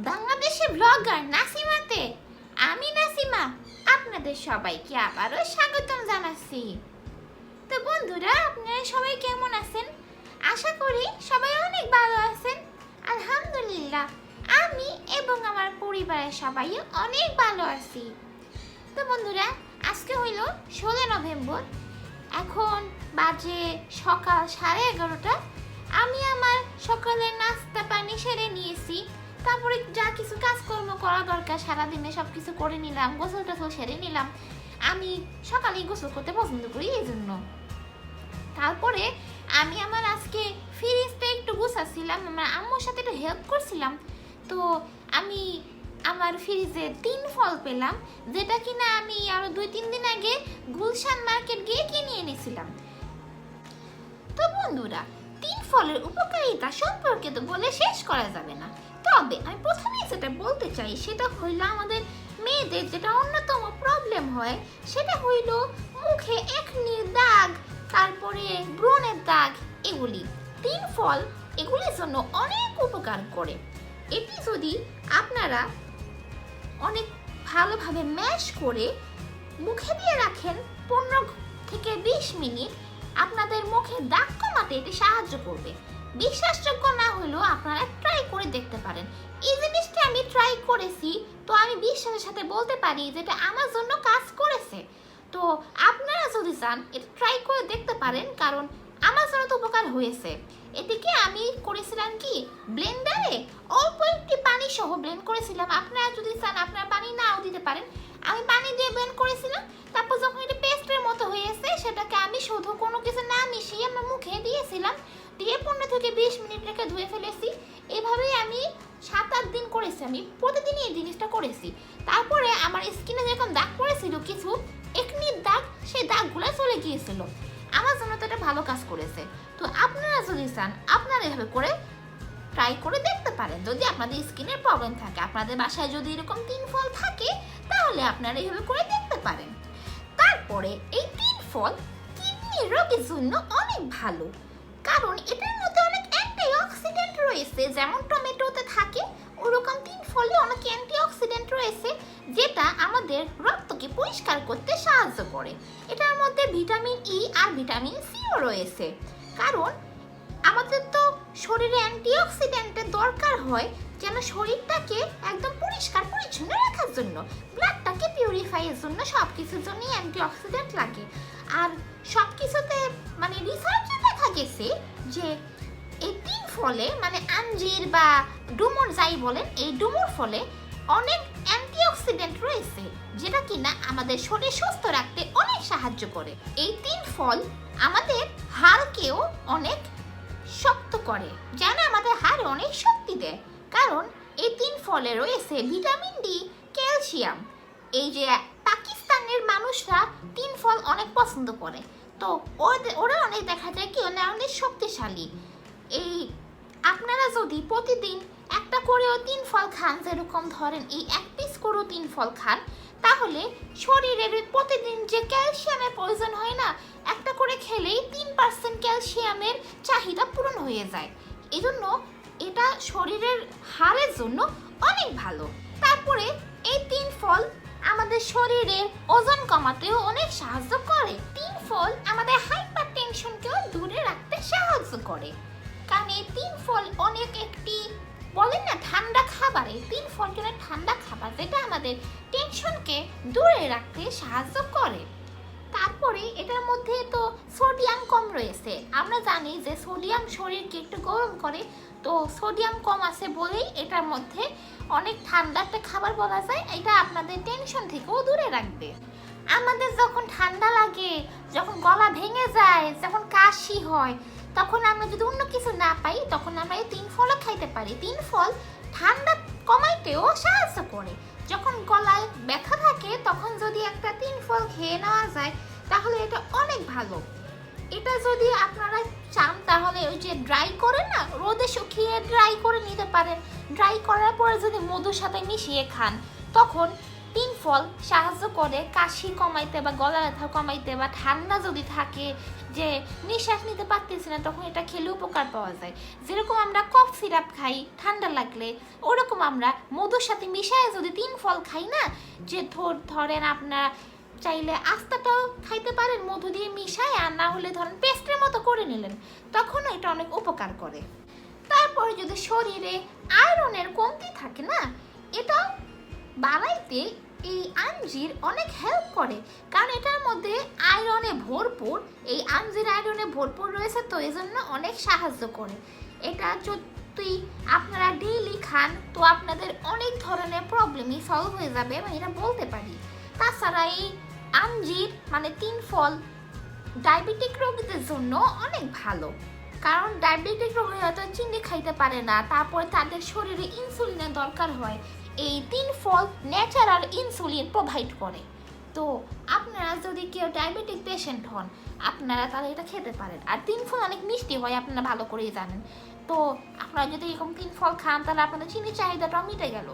বাংলাদেশে ব্লগার নাসিমাতে আমি নাসিমা আপনাদের সবাইকে আবারও স্বাগতম জানাচ্ছি। তো বন্ধুরা, আপনারা সবাই কেমন আছেন? আশা করি সবাই অনেক ভালো আছেন। আলহামদুলিল্লাহ, আমি এবং আমার পরিবারের সবাই অনেক ভালো আছি। তো বন্ধুরা, আজকে হইল 16 নভেম্বর। এখন বাজে সকাল 11:30। আমি আমার সকালের নাস্তা পানি সেরে নিয়েছি। তারপরে যা কিছু কাজকর্ম করা দরকার সারাদিনে সব কিছু করে নিলাম, গোসল টোসল সেরে নিলাম। আমি সকালেই গোসল করতে পছন্দ করি, এই জন্য। তারপরে আমি আমার আজকে ফ্রিজটা একটু গুছাচ্ছিলাম, আমার আম্মুর সাথে একটু হেল্প করছিলাম। তো আমি আমার ফ্রিজে 3 ফল পেলাম, যেটা কিনা আমি আরো 2-3 দিন আগে গুলশান মার্কেট গিয়ে কিনে এনেছিলাম। তো বন্ধুরা, 3 ফলের উপকারিতা সম্পর্কে তো বলে শেষ করা যাবে না। তবে আমি প্রথমেই যেটা বলতে চাই সেটা হইল, আমাদের মেয়েদের যেটা অন্যতম প্রবলেম হয় সেটা হইল মুখে একনির দাগ, তারপরে ব্রণের দাগ। এগুলি 3 ফল এগুলির জন্য অনেক উপকার করে। এটি যদি আপনারা অনেক ভালোভাবে ম্যাশ করে মুখে দিয়ে রাখেন 15 থেকে 20 মিনিট, আপনাদের মুখে দাগ কমাতে এটি সাহায্য করবে। বিশ্বাসযোগ্য না হলেও আপনারা ট্রাই করে দেখতে পারেন। এই জিনিসটা আমি ট্রাই করেছি, তো আমি বিশ্বাসের সাথে বলতে পারি যে এটা আমার জন্য কাজ করেছে। তো আপনারা যদি চান এটা ট্রাই করে দেখতে পারেন, কারণ আমার জন্য তো উপকার হয়েছে। এটিকে আমি করেছিলাম কি, ব্লেন্ডারে অল্প একটি পানি সহ ব্লেন্ড করেছিলাম। আপনারা যদি চান আপনারা পানি নাও দিতে পারেন। আমি পানি দিয়ে ব্লেন্ড করেছিলাম। তারপর যখন এটি পেস্টের মতো হয়েছে, সেটাকে আমি শুধু কোনো কিছু না মিশিয়ে আমার মুখে দিয়েছিলাম। দিয়ে 15 থেকে 20 মিনিট রেখে ধুয়ে ফেলেছি। এভাবেই আমি 7-8 দিন করেছি। আমি প্রতিদিনই এই জিনিসটা করেছি। তারপরে আমার স্কিনে যেরকম দাগ পড়েছিল কিছু একনির দাগ, সেই দাগগুলো চলে গিয়েছিল। আমার জন্য তো এটা ভালো কাজ করেছে। তো আপনারা যদি চান আপনারা এভাবে করে ট্রাই করে দেখতে পারেন। যদি আপনাদের স্কিনের প্রবলেম থাকে, আপনাদের বাসায় যদি এরকম 3 ফল থাকে, তাহলে আপনারা এইভাবে করে দেখতে পারেন। তারপরে এই 3 ফল কিডনি রোগের জন্য অনেক ভালো, কারণ এটার মধ্যে অনেক অ্যান্টিঅক্সিডেন্ট রয়েছে। যেমন টমেটোতে থাকে, ওরকম 3 ফলে অনেক অ্যান্টিঅক্সিডেন্ট রয়েছে, যেটা আমাদের রক্তকে পরিষ্কার করতে সাহায্য করে। এটার মধ্যে ভিটামিন ই আর ভিটামিন সিও রয়েছে, কারণ আমাদের তো শরীরে অ্যান্টিঅক্সিডেন্টের দরকার হয় যেন শরীরটাকে একদম পরিষ্কার পরিচ্ছন্ন রাখার জন্য, ব্লাডটাকে পিউরিফাইয়ের জন্য, সব কিছুর জন্যই অ্যান্টিঅক্সিডেন্ট লাগে। আর সব কিছুতে মানে রিসার্চে দেখা গেছে যে এই 3 ফলে, মানে আঞ্জির বা ডুমুর যাই বলেন, এই ডুমুর ফলে অনেক অ্যান্টিঅক্সিডেন্ট রয়েছে, যেটা কিনা আমাদের শরীর সুস্থ রাখতে অনেক সাহায্য করে। এই 3 ফল আমাদের হাড়কেও অনেক শক্ত করে, যেন আমাদের হাড়ে অনেক শক্তি দেয়। কারণ এই 3 ফলে রয়েছে ভিটামিন ডি, ক্যালসিয়াম। এই যে পাকিস্তানের মানুষরা 3 ফল অনেক পছন্দ করে, তো ওরা অনেক দেখা যায় কি অনেক শক্তিশালী। এই আপনারা যদি প্রতিদিন একটা করেও 3 ফল খান, যেরকম ধরেন এই 1 পিস করেও 3 ফল খান, তাহলে শরীরের প্রতিদিন যে ক্যালসিয়ামের প্রয়োজন হয় না, একটা করে খেলেই 3% ক্যালসিয়ামের চাহিদা পূরণ হয়ে যায়। এই জন্য এটা শরীরের হাড়ের জন্য অনেক ভালো। তারপরে এই 3 ফল আমাদের শরীরের ওজন কমাতেও অনেক সাহায্য করে। 3 ফল আমাদের হাইপার টেনশনকেও দূরে রাখতে সাহায্য করে, কারণ এই 3 ফল অনেক একটি বলেন না ঠান্ডা খাবার। এই 3 ফল কিনা ঠান্ডা খাবার, যেটা আমাদের টেনশনকে দূরে রাখতে সাহায্য করে। তারপরে এটার মধ্যে তো সোডিয়াম কম রয়েছে। আমরা জানি যে সোডিয়াম শরীরকে একটু গরম করে, তো সোডিয়াম কম আছে বলেই এটার মধ্যে অনেক ঠান্ডা একটা খাবার বলা যায়। এটা আপনাদের টেনশন থেকেও দূরে রাখবে। আমাদের যখন ঠান্ডা লাগে, যখন গলা ভেঙে যায়, যখন কাশি হয়, তখন আমরা যদি অন্য কিছু না পাই, তখন আমরা এই 3 ফলও খাইতে পারি। 3 ফল ঠান্ডা কমাইতেও সাহায্য করে। যখন গলায় ব্যথা থাকে, তখন যদি একটা 3 ফল খেয়ে নেওয়া যায়, তাহলে এটা অনেক ভালো। এটা যদি আপনারা চান, তাহলে ওই যে ড্রাই করে না, রোদে শুকিয়ে ড্রাই করে নিতে পারেন। ড্রাই করার পরে যদি মধুর সাথে মিশিয়ে খান, তখন 3 ফল সাহায্য করে কাশি কমাইতে বা গলা ব্যথা কমাইতে, বা ঠান্ডা যদি থাকে যে নিঃশ্বাস নিতে পারতেছি না, তখন এটা খেলে উপকার পাওয়া যায়। যেরকম আমরা কফ সিরাপ খাই ঠান্ডা লাগলে, ওরকম আমরা মধুর সাথে মিশিয়ে যদি 3 ফল খাই না, যে ধরেন আপনারা চাইলে আস্তাটাও খাইতে পারেন মধু দিয়ে মিশায়, আর না হলে ধরেন পেস্টের মতো করে নিলেন, তখন এটা অনেক উপকার করে। তারপরে যদি শরীরে আয়রনের কমতি থাকে না, এটা বাড়াইতে এই আঞ্জির অনেক হেল্প করে, কারণ এটার মধ্যে আয়রনে ভরপুর, এই আঞ্জির আয়রনে ভরপুর রয়েছে, তো এই জন্য অনেক সাহায্য করে। এটা যদি আপনারা ডেইলি খান তো আপনাদের অনেক ধরনের প্রবলেমই সলভ হয়ে যাবে, আমি এটা বলতে পারি। তাছাড়া এই আঞ্জির মানে 3 ফল ডায়াবেটিক রোগীদের জন্য অনেক ভালো, কারণ ডায়াবেটিক রোগী হয়তো চিনি খাইতে পারে না, তারপরে তাদের শরীরে ইনসুলিনের দরকার হয়। এই 3 ফল ন্যাচারাল ইনসুলিন প্রোভাইড করে। তো আপনারা যদি কেউ ডায়াবেটিক পেশেন্ট হন, আপনারা তাহলে এটা খেতে পারেন। আর 3 ফল অনেক মিষ্টি হয়, আপনারা ভালো করেই জানেন। তো আপনারা যদি এরকম 3 ফল খান তাহলে আপনাদের চিনির চাহিদাটাও মিটে গেল।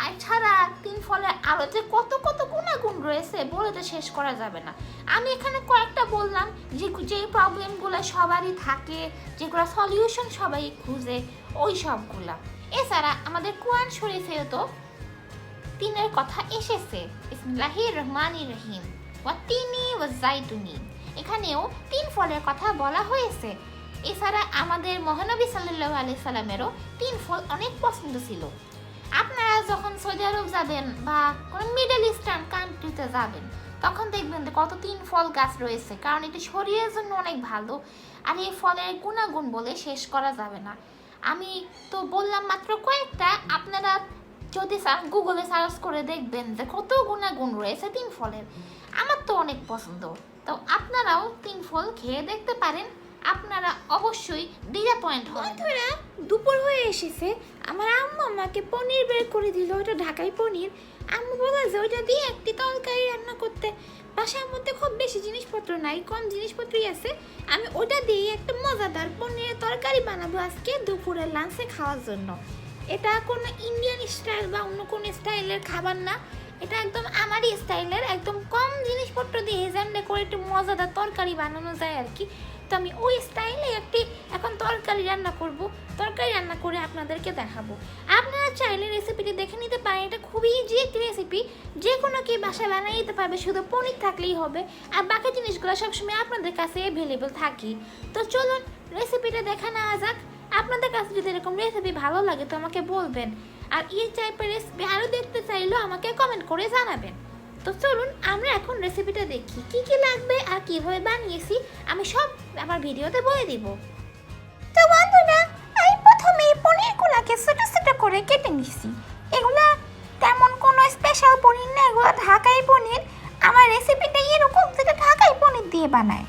আর ছাড়া 3 ফলের আরও যে কত কত গুণাগুণ রয়েছে বলে তো শেষ করা যাবে না। আমি এখানে কয়েকটা বললাম যে প্রবলেমগুলো সবারই থাকে, যেগুলো সলিউশন সবাই খুঁজে, ওই সবগুলা। এছাড়া আমাদের কোরআন শরীফেও তো 3-এর কথা এসেছে, বিসমিল্লাহির রহমানির রহিম, ওয়াতিনি ওয়াজাইতুনি, এখানেও 3 ফলের কথা বলা হয়েছে। এছাড়া আমাদের মহানবী সাল্লাল্লাহু আলাইহি সাল্লামেরও 3 ফল অনেক পছন্দ ছিল। আপনারা যখন সৌদি আরব যাবেন বা কোনো মিডল ইস্টার্ন কান্ট্রিতে যাবেন, তখন দেখবেন যে কত 3 ফল গাছ রয়েছে, কারণ এটি শরীরের জন্য অনেক ভালো। আর এই ফলের গুণাগুণ বলে শেষ করা যাবে না। আমি তো বললাম মাত্র কয়েকটা, আপনারা যদি গুগলে সার্চ করে দেখবেন যে কত গুণাগুণ রয়েছে 3 ফলের। আমার তো অনেক পছন্দ, তো আপনারাও 3 ফল খেয়ে দেখতে পারেন, আপনারা অবশ্যই ডিসঅ্যাপয়েন্ট হন। বন্ধুরা, দুপুর হয়ে এসেছে, আমার আম্মু আমাকে পনির বের করে দিল, ওটা ঢাকাই পনির। আম্মু বলে যে ওইটা দিয়ে একটি তরকারি রান্না করতে, বাসার মধ্যে খুব বেশি জিনিসপত্র নাই, কম জিনিসপত্রই আছে, আমি ওটা দিয়ে একটা মজাদার পনিরের তরকারি বানাবো আজকে দুপুরের লাঞ্চে খাওয়ার জন্য। এটা কোনো ইন্ডিয়ান স্টাইল বা অন্য কোনো স্টাইলের খাবার না, এটা একদম আমারই স্টাইলের, একদম কম জিনিসপত্র দিয়ে যেমন করে একটু মজাদার তরকারি বানানো যায় আর কি। তো আমি ওই স্টাইলে একটি এখন তরকারি রান্না করব, তরকারি রান্না করে আপনাদেরকে দেখাবো। আপনারা চাইলে রেসিপিটি দেখে নিতে পারেন, এটা খুবই ইজি একটি রেসিপি, যে কোনো কি বাসায় বানিয়ে দিতে পারবে, শুধু পনির থাকলেই হবে, আর বাকি জিনিসগুলো সবসময় আপনাদের কাছে অ্যাভেলেবেল থাকি। তো চলুন রেসিপিটা দেখা নেওয়া যাক। আপনাদের কাছে যদি এরকম রেসিপি ভালো লাগে তো আমাকে বলবেন, আর এই টাইপের রেসিপি আরও দেখতে চাইলেও আমাকে কমেন্ট করে জানাবেন। তো চলুন আমরা এখন রেসিপিটা দেখি, কি কি লাগবে আর কিভাবে বানিয়েছি আমি সব আমার ভিডিওতে বলে দিব। তো বন্ধুরা, আমি প্রথমে পনিরগুলোকে ছোট ছোট করে কেটে নিছি। এগুলা তেমন কোনো স্পেশাল পনির না, এগুলো ঢাকাই পনির। আমার রেসিপিটা এরকম, যেটা ঢাকাই পনির দিয়ে বানায়।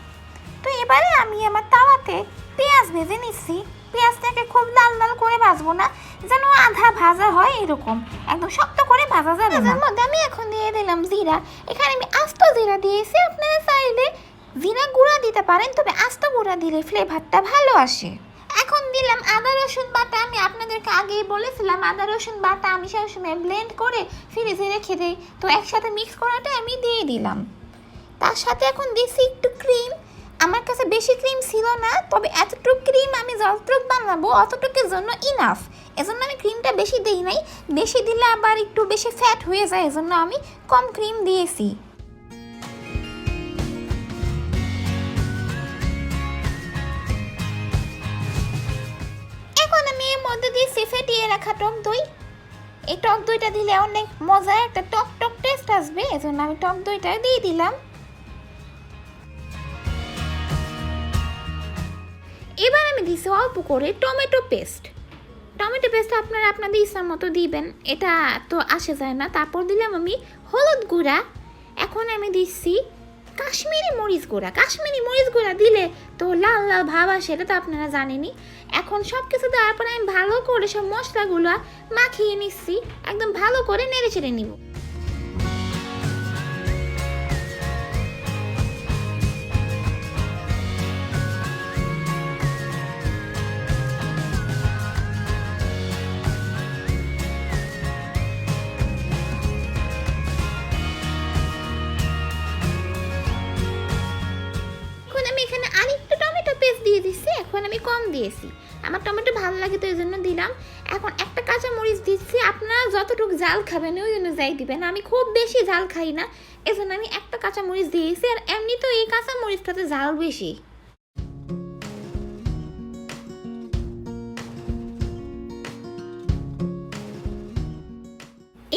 তো এবারে আমি আমার তাওয়াতে পেঁয়াজ ভেজে নিচ্ছি। পেঁয়াজটাকে খুব লাল লাল করে ভাজবো না, যেন আধা ভাজা হয়, এরকম একদম শক্ত করে ভাজা যাবে না। এর মধ্যে আমি এখন দিয়ে দিলাম জিরা। এখানে আমি আস্ত জিরা দিয়েছি, আপনারা চাইলে জিরা গুঁড়া দিতে পারেন, তবে আস্ত গুঁড়া দিলে ফ্লেভারটা ভালো আসে। এখন দিলাম আদা রসুন বাটা। আমি আপনাদেরকে আগেই বলেছিলাম আদা রসুন বাটা আমি সবসময় ব্লেন্ড করে ফ্রিজে রেখে দিই, তো একসাথে মিক্স করাটা আমি দিয়ে দিলাম। তার সাথে এখন দিছি একটু ক্রিম। আমার কাছে বেশি ক্রিম ছিল না, তবে এতটুকু ক্রিম আমি যতটুকু বানাবো অতটুকুর জন্য ইনাফ, এজন্য আমি ক্রিমটা বেশি দিই নাই। বেশি দিলে আবার একটু বেশি ফ্যাট হয়ে যায়, এজন্য আমি কম ক্রিম দিয়েছি। এখন আমি এর মধ্যে দিয়েছি ফেটিয়ে রাখা টক দই। এই টক দইটা দিলে অনেক মজার একটা টক টক টেস্ট আসবে, এজন্য আমি টক দইটা দিয়ে দিলাম। এবার আমি দিছি অল্প করে টমেটো পেস্ট। টমেটো পেস্ট আপনারা আপনাদের ইচ্ছা মতো দিবেন, এটা তো আসে যায় না। তারপর দিলাম আমি হলুদ গুঁড়া। এখন আমি দিচ্ছি কাশ্মীরি মরিচ গুঁড়া। কাশ্মীরি মরিচ গুঁড়া দিলে তো লাল লাল ভাব আসে, এটা তো আপনারা জানেনই। এখন সব কিছু দেওয়ার পরে আমি ভালো করে সব মশলাগুলো মাখিয়ে নিচ্ছি, একদম ভালো করে নেড়ে চেড়ে নিব। এখন আমি কম দিয়েছি, আমার টমেটো ভালো লাগে তো এই জন্য দিলাম। এখন একটা কাঁচা মরিচ দিচ্ছি, আপনারা যতটুকু ঝাল খাবেন ওই অনুযায়ী দিবেন, আমি খুব বেশি ঝাল খাই না এই জন্য আমি একটা কাঁচা মরিচ দিয়েছি। আর এমনি তো এই কাঁচা মরিচটাতে ঝাল বেশি।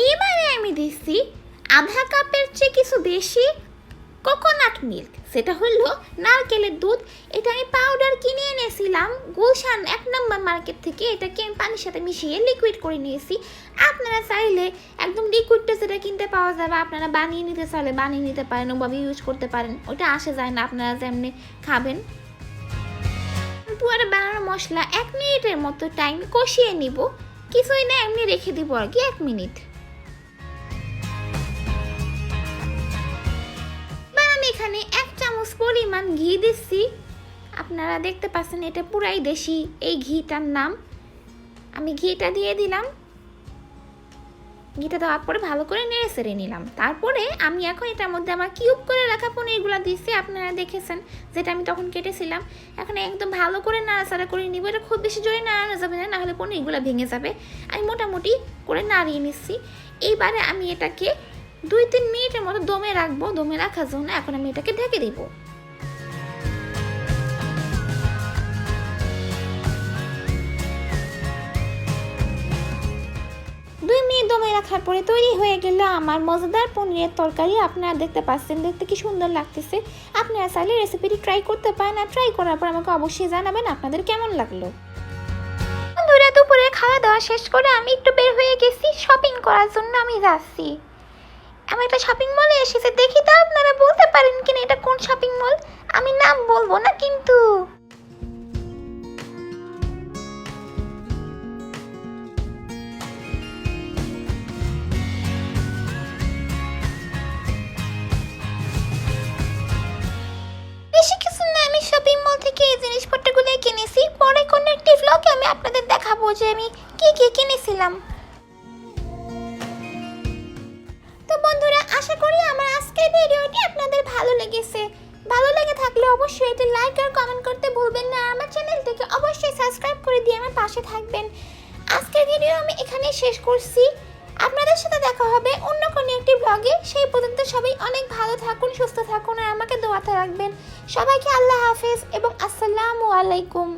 এবারে আমি দিচ্ছি আধা কাপের চেয়ে কিছু বেশি কোকোনাট মিল্ক, সেটা হলো নারকেলের দুধ। এটা আমি পাউডার কিনে এনেছিলাম গুলশান 1 নম্বর মার্কেট থেকে, এটাকে আমি পানির সাথে মিশিয়ে লিকুইড করে নিয়েছি। আপনারা চাইলে একদম লিকুইডটা যেটা কিনতে পাওয়া যাবে আপনারা বানিয়ে নিতে চাইলে বানিয়ে নিতে পারেন, ওভাবে ইউজ করতে পারেন, ওটা আসে যায় না আপনারা যেমনি খাবেন। পুয়ারে বানানো মশলা 1 মিনিটের মতো টাইম কষিয়ে নিব, কিছুই না এমনি রেখে দিব আর কি 1 মিনিট। এখানে 1 চামচ পরিমাণ ঘি দিচ্ছি, আপনারা দেখতে পাচ্ছেন এটা পুরাই দেশি এই ঘিটার নাম। আমি ঘিটা দিয়ে দিলাম, ঘিটা দেওয়ার পরে ভালো করে নেড়ে চেড়ে নিলাম। তারপরে আমি এখন এটার মধ্যে আমার কিউব করে রাখা পনিরগুলো দিচ্ছি, আপনারা দেখেছেন যেটা আমি তখন কেটেছিলাম। এখন একদম ভালো করে নাড়াচাড়া করে নিব, এটা খুব বেশি জোরে নাড়ানো যাবে না, নাহলে পনিরগুলো ভেঙে যাবে। আমি মোটামুটি করে নাড়িয়ে নিচ্ছি। এইবারে আমি এটাকে 2-3 মিনিটের মতো দমে রাখবো, দমে রাখার জন্য এখন আমি এটাকে ঢেকে দিব। 2 মিনিট দমে রাখার পরে তৈরি হয়ে গেল আমার মজাদার পনিরের তরকারি। আপনারা দেখতে পাচ্ছেন দেখতে কি সুন্দর লাগতেছে। আপনারা চাইলে রেসিপিটি ট্রাই করতে পারেন, আর ট্রাই করার পর আমাকে অবশ্যই জানাবেন আপনাদের কেমন লাগলো। বন্ধুরা, দুপুরে খাওয়া দাওয়া শেষ করে আমি একটু বের হয়ে গেছি শপিং করার জন্য। আমি যাচ্ছি, আমি একটা শপিং মলে এসেছি, দেখি তো আপনারা বলতে পারেন কিনা এটা কোন শপিং মল। আমি নাম বলবো না কিন্তু। বেশি কিছু না, আমি শপিং মল থেকে এই জিনিসপত্রগুলো কিনেছি, পরে কোনো একটি ভ্লগে আমি আপনাদের দেখাবো যে আমি কি কি কিনেছিলাম। তো বন্ধুরা, আশা করি আমার আজকের ভিডিওটি আপনাদের ভালো লেগেছে। ভালো লেগে থাকলে অবশ্যই এটা লাইক আর কমেন্ট করতে ভুলবেন না। আমার চ্যানেলটিকে অবশ্যই সাবস্ক্রাইব করে দিয়ে আমার পাশে থাকবেন। আজকের ভিডিও আমি এখানেই শেষ করছি। আপনাদের সাথে দেখা হবে অন্য কোনো একটি ব্লগে। সেই পর্যন্ত সবাই অনেক ভালো থাকুন, সুস্থ থাকুন আর আমাকে দোয়াতে রাখবেন। সবাইকে আল্লাহ হাফেজ এবং আসসালামু আলাইকুম।